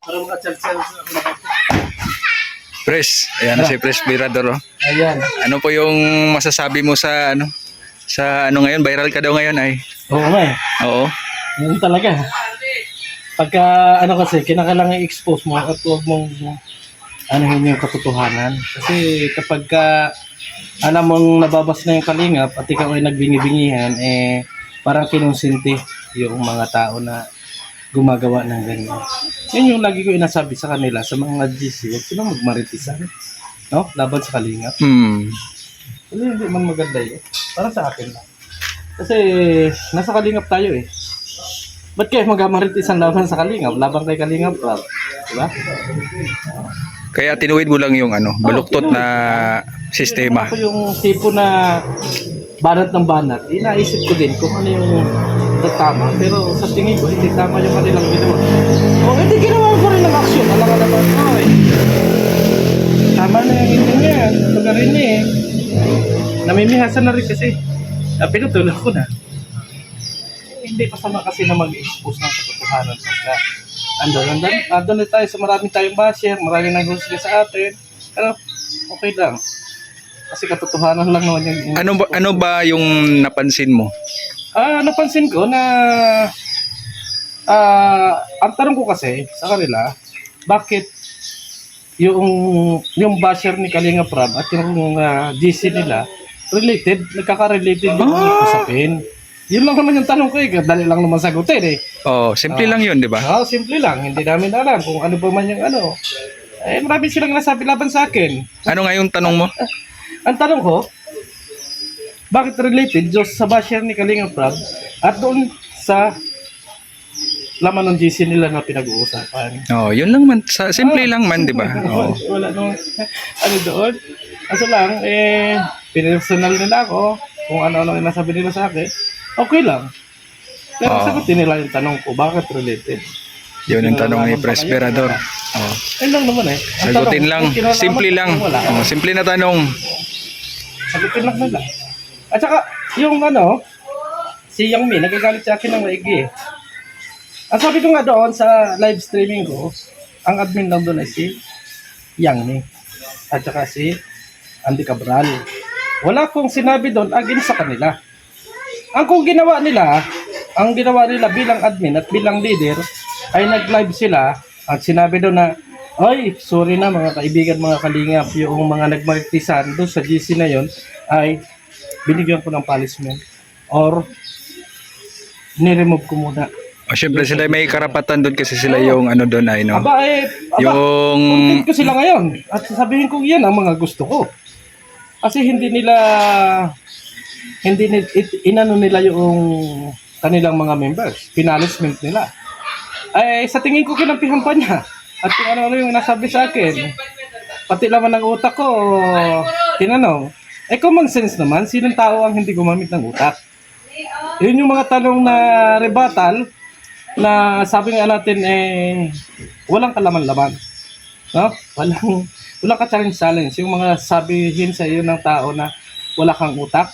Para maka-charge ako na. Pres, ayan na si Pres Birador. Oh. Ayan. Ano po yung masasabi mo sa ngayon? Viral ka daw ngayon ay. Oo nga eh. Oo. Yun talaga. Pagka kasi, kinakailangan i-expose mo at huwag mong yun yung katotohanan. Kasi kapag alam mong nababas na yung kalingap at ikaw ay nagbingi-bingihan, parang kinonsinti yung mga tao na gumagawa ng ganyan. Yun yung lagi ko inasabi sa kanila, sa mga GC, huwag silang magmaritisan. No? Laban sa kalingap. Kasi hindi man maganda yun. Para sa akin lang. Kasi nasa kalingap tayo eh. Ba't kayo magmaritisan laban sa kalingap? Laban kay kalingap, bro. Diba? Kaya tinuwid mo lang yung baluktot na sistema. Ako yung tipo na banat ng banat. Inaisip ko din kung ano yung tama. Pero sa tingin ko, hindi tama yung kanilang ginawa. O, hindi ginawa ko rin ng action. Alam ka naman ko eh. Tama na yung hindi niya. Pagka rin niya eh. Namimihasan na rin kasi. Pinutulak ko na. Hindi pa sama kasi na mag-expose ng katotohanan. Pagka andun na tayo sa maraming tayong basher, maraming naghusga sa atin. Pero, okay lang. Kasi katotohanan lang naman yung... Ano ba yung napansin mo? Napansin ko na ang tanong ko kasi sa kanila, bakit yung basher ni Kalinga Prab at yung GC nila related, nagkaka-related yung usapin. Yun lang naman yung tanong ko eh, dali lang naman sagutin eh. Oh, simple lang yun, di ba? Simple lang, hindi namin alam kung ano ba man yung marami silang nasabi laban sa akin. Ano nga yung tanong mo? Ang tanong ko, bakit related just sa basher ni Kalinga Prab at doon sa laman ng GC nila na pinag-uusapan? Oh, yun lang man. Simple lang man, di ba? Oh. Wala nung doon. Kaso lang, pinersonal nila ako kung ano-ano yung nasabi nila sa akin. Okay lang. Pero sagutin nila yung tanong ko, bakit related? Yun ang tanong ni Pres Birador. Oh. Ayun lang naman eh. Sagutin lang. Simple lang. Oh, simple na tanong. Sagutin lang nila. At saka, yung si Yang Mi, nagagalit sa akin ng maigi eh. Ang sabi ko nga doon sa live streaming ko, ang admin lang doon ay si Yang Mi. At saka si Andy Cabral. Wala akong sinabi doon against sa kanila. Ang ginawa nila bilang admin at bilang leader, ay nag-live sila at sinabi doon na, ay, sorry na mga kaibigan, mga kalingap, yung mga nagmaritisan doon sa GC na yon ay binigyan ko ng punishment or niremove ko muna. Oh, syempre sila may karapatan doon kasi sila yung doon ay no. Yung content ko sila ngayon at sasabihin ko yan ang mga gusto ko. Kasi hindi nila nila yung kanilang mga members, punishment nila. Ay sa tingin ko kinampihan pa niya at kung ano yung nasabi sa akin. Pati laman ng utak ko tinanong. Common sense naman, sinong tao ang hindi gumamit ng utak? Yun yung mga tanong na rebuttal na sabi nga natin walang kalaman-laman. No? Walang ka-challenge. Yung mga sabihin sa iyo ng tao na wala kang utak.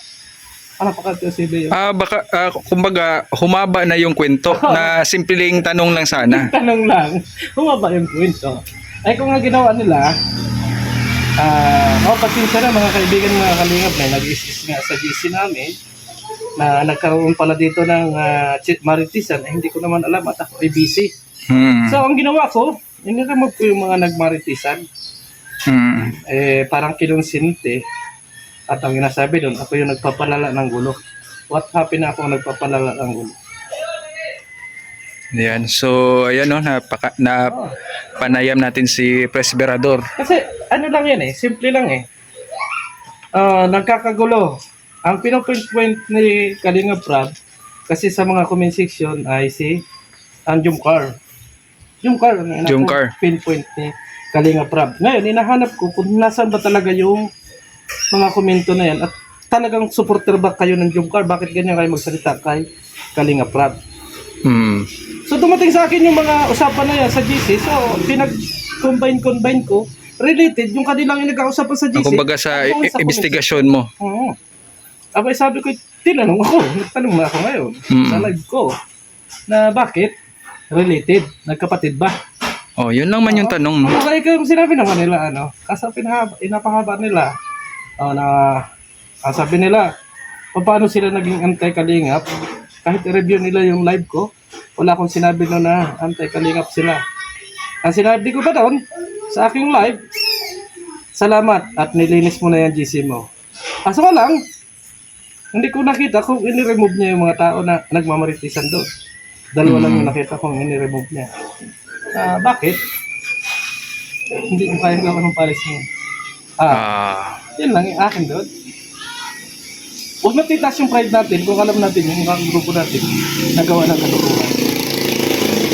Ano pa kasi yun? Baka kumbaga humaba na yung kwento na simpleng tanong lang sana. Tanong lang. Humaba yung kwento. Ay kung nga ginawa nila, pasensya na mga kaibigan, mga kalingap na nag-istis nga sa GC namin na nagkaroon pala dito ng maritisan, hindi ko naman alam at ako ay busy. So ang ginawa ko, iniremove ko yung mga nagmaritisan. Parang kinonsinti at ang ginasabi doon, ako yung nagpapalala ng gulo. What happened na ako nagpapalala ng gulo? Yan. So, ayan panayam natin si Pres Birador. Kasi lang yan simple lang nagkakagulo. Ang pinopoint ni Kalinga Prab kasi sa mga comment section ay si Jumcar. Jumcar. Pinpoint ni Kalinga Prab. Ngayon, hinahanap ko kung nasaan ba talaga yung mga komento na yan at talagang supporter ba kayo ng Jumcar? Bakit ganyan kayo magsalita kay Kalinga Prab? So dumating sa akin yung mga usapan na yan sa GC. So pinag-combine ko related yung kanilang nagkausapan sa GC. Kumbaga sa investigasyon mo. Oo. Abay sabi ko, tinanong ako. Nagtanong na ako ngayon sa live ko na bakit related? Nagkapatid ba? Oh, yun lang man yung tanong, no? Okay, kung sinabi naman nila, ano, kasi inapahaba nila, na, sabi nila, paano sila naging anti-kalingap, kahit i-review nila yung live ko, wala akong sinabi no na anti-kalingap sila. Ang sinabi ko ba doon, sa aking live, salamat at nilinis mo na yung GC mo. Kaso nga lang, hindi ko nakita kung ini-remove niya yung mga tao na nagmamaritisan doon. Dalawa lang yung nakita kung ini-remove niya. Bakit? Hindi ko kaya gawin ng palis mo. Yun lang yung akin doon. Huwag natin itaas yung pride natin kung alam natin yung mga grupo natin nagawa ng katotohanan.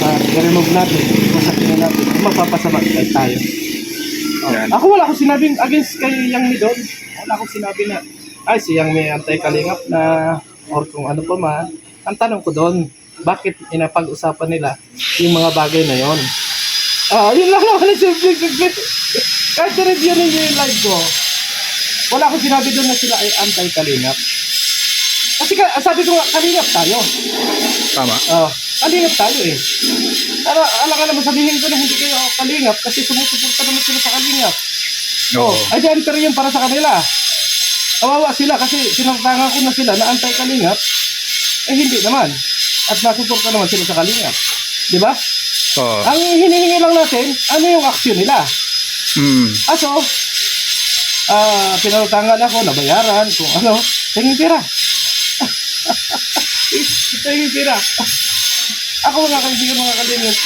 I-remove natin, masakinin natin, mapapasama tayo. Ako wala akong sinabing against kay Yang Mi doon. Wala akong sinabi na, ay si Yang Mi anti-kalingap na or kung ano pa man. Ang tanong ko doon, bakit inapag-usapan nila yung mga bagay na yon? Yun lang naman ang simple. Kahit review ninyo yung live ko, wala akong sinabi doon na sila ay anti-kalingap. Kasi sabi ko nga, kalingap tayo. Tama. Kalingap tayo eh. Pero alam ka naman sabihin ko na hindi kayo kalingap kasi sumusuporta naman sila sa kalingap. Ay di unfair yun para sa kanila. Kawawa sila kasi sinartangan ko na sila na anti-kalingap. Hindi naman. At nasuporta naman sila sa kalingap. Di ba? Ang hinihingi lang natin, ano yung action nila? Pinarutangan ako, nabayaran, kung ano, tingin pira. Tingin pira. Ako mga kaibigan, mga kalingap,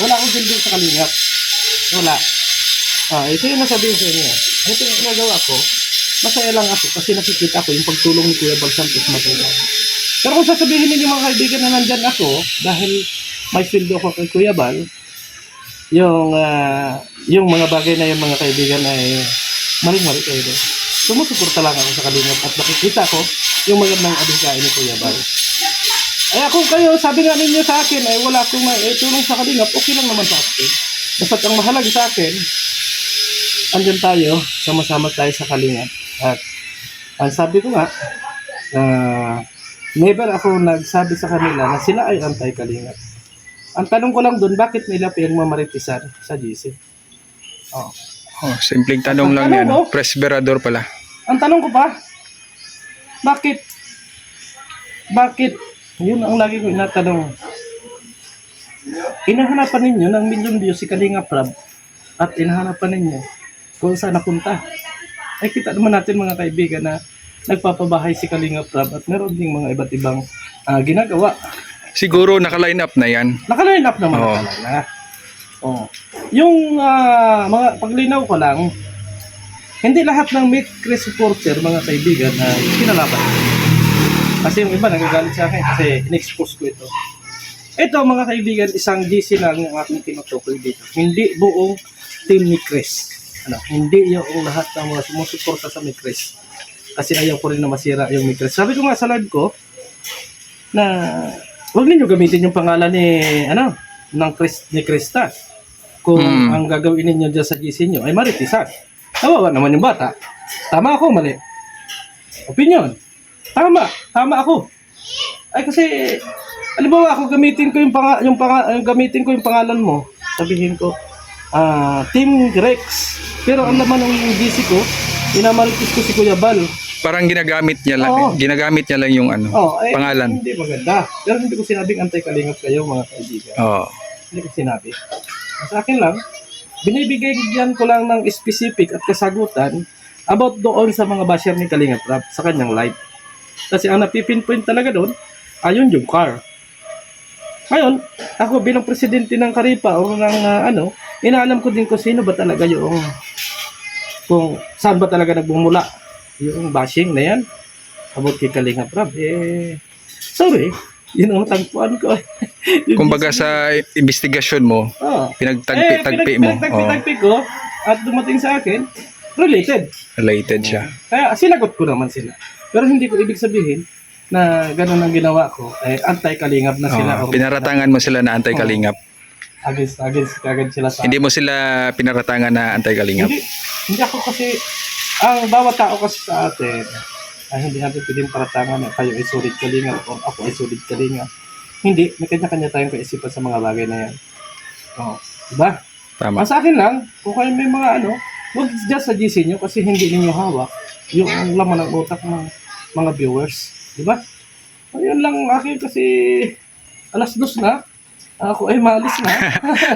wala akong silbi sa kalingap. Wala. Ito yung nasabihin sa inyo. Ito yung nagawa ko. Masaya lang ako kasi nakikita ko yung pagtulong ni Kuya Bal Santos matulong. Pero kung sasabihin ninyo mga kaibigan na nandyan ako, dahil may sweldo ako kay Kuya Bal, yung mga bagay na yung mga kaibigan ay maring-mari kayo doon. Sumusuporta lang ako sa kalingap at nakikita ko yung magandang adhikain ni Kuya Bal. Ay kung kayo, sabi nga ninyo sa akin, ay wala akong tulong sa kalingap, okay lang naman sa akin. Basta't ang mahalaga sa akin, andyan tayo, sama-sama tayo sa kalingap. At ang sabi ko nga, never ako nagsabi sa kanila na sila ay anti-kalingap. Ang tanong ko lang doon, bakit nila pinagmamaritisan sa GC? Simpleng tanong lang yan. Presberador pala. Ang tanong ko pa, bakit? Yun ang lagi ko inatanong. Inahanapan ninyo ng million views si Kalinga Prab at inahanapan ninyo kung saan napunta. Ay kita naman natin mga kaibigan na nagpapabahay si Kalinga Prab at meron ding mga iba't ibang ginagawa. Siguro naka-line up na yan. Naka-line up naman na. Yung mga paglinaw ko lang, hindi lahat ng Mikres supporter mga kaibigan na pinalaban. Kasi yung iba nagagalit sa akin kasi in-expose ko ito. Ito mga kaibigan, isang GC lang yung aking tinutukoy dito. Hindi buong team Mikres. Hindi yung lahat ng mga sumusuporta sa Mikres. Kasi ayaw ko rin na masira yung Mikres. Sabi ko nga sa live ko na huwag ninyo gamitin yung pangalan ni Krista. Kung ang gagawin ninyo dyan sa GC nyo ay maritisan. Kawawa naman yung bata. Tama ako, mali. Opinion. Tama ako. Ay kasi, halimbawa ako gamitin ko yung pangalan mo. Sabihin ko, Team Rex. Pero ang laman ng GC ko, inamaritis ko si Kuya Bal. Parang ginagamit niya lang yung pangalan. Hindi maganda. Pero hindi ko sinabing anti-kalingap kayo mga kaibigan. Hindi ko sinabi. Sa akin lang, binibigyan ko lang ng specific at kasagutan about doon sa mga basher ni Kalinga Prab sa kanyang live. Kasi ang napipinpoint talaga doon, ayun yung car. Ngayon, ako bilang presidente ng Karipa o ng inaalam ko din kung sino ba talaga yung, kung saan ba talaga nagbumula yung bashing na yan about kay Kalinga Prab. Sorry, yun ang tagpuan ko. Kumbaga sa investigasyon mo, pinagtagpi mo. Pinagtagpi ko at dumating sa akin, related siya. Kaya sinagot ko naman sila. Pero hindi ko ibig sabihin na ganun ang ginawa ko, anti-kalingap na sila. Pinaratangan mo sila na anti-kalingap. Against sila sa... Hindi mo sila pinaratangan na anti-kalingap. Hindi ako kasi, ang bawat tao kasi sa atin, ay hindi natin pwedeng paratangan na kayo ay solid kalingap o ako ay solid kalingap. Hindi, may kanya-kanya tayong kaisipan sa mga bagay na yan. Diba? Tama. Sa akin lang, kung kayo may mga ano, huwag just suggestin nyo kasi hindi ninyo hawak yung laman ng utak ng mga viewers. Di ba? Ayun lang akin kasi alas 2 na. Ako ay malis na.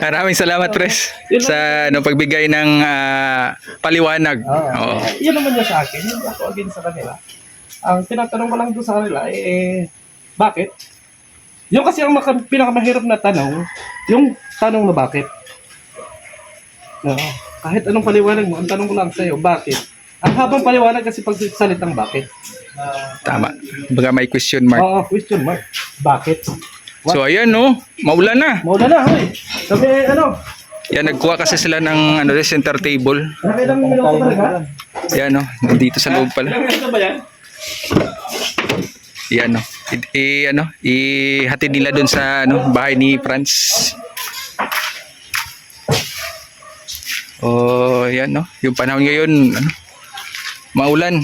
Maraming salamat, Pres, sa ano, pagbigay ng paliwanag. Oo. Yan naman yun sa akin. Hindi ako against sa kanila. Ang tinatanong ko lang doon sa kanila, bakit? Yung kasi ang pinakamahirap na tanong, yung tanong na bakit. No, kahit anong paliwanag mo, ang tanong ko lang sa'yo, bakit? Ang habang paliwanag kasi pag salitang bakit. Tama. Baga may question mark. Oo, question mark. Bakit? So ayan no, maulan na. Maulan na, hoy. Sabi, ano? Yan, nagkuha kasi sila ng ano, center table. Nakailang minuto pa rin, ha? Yan no, dito sa loob pala. Ilang minuto ba yan? Yan no. Ihatid nila dun sa ano, bahay ni Franz. Oh, yan no. Yung panahon ngayon, ano, maulan.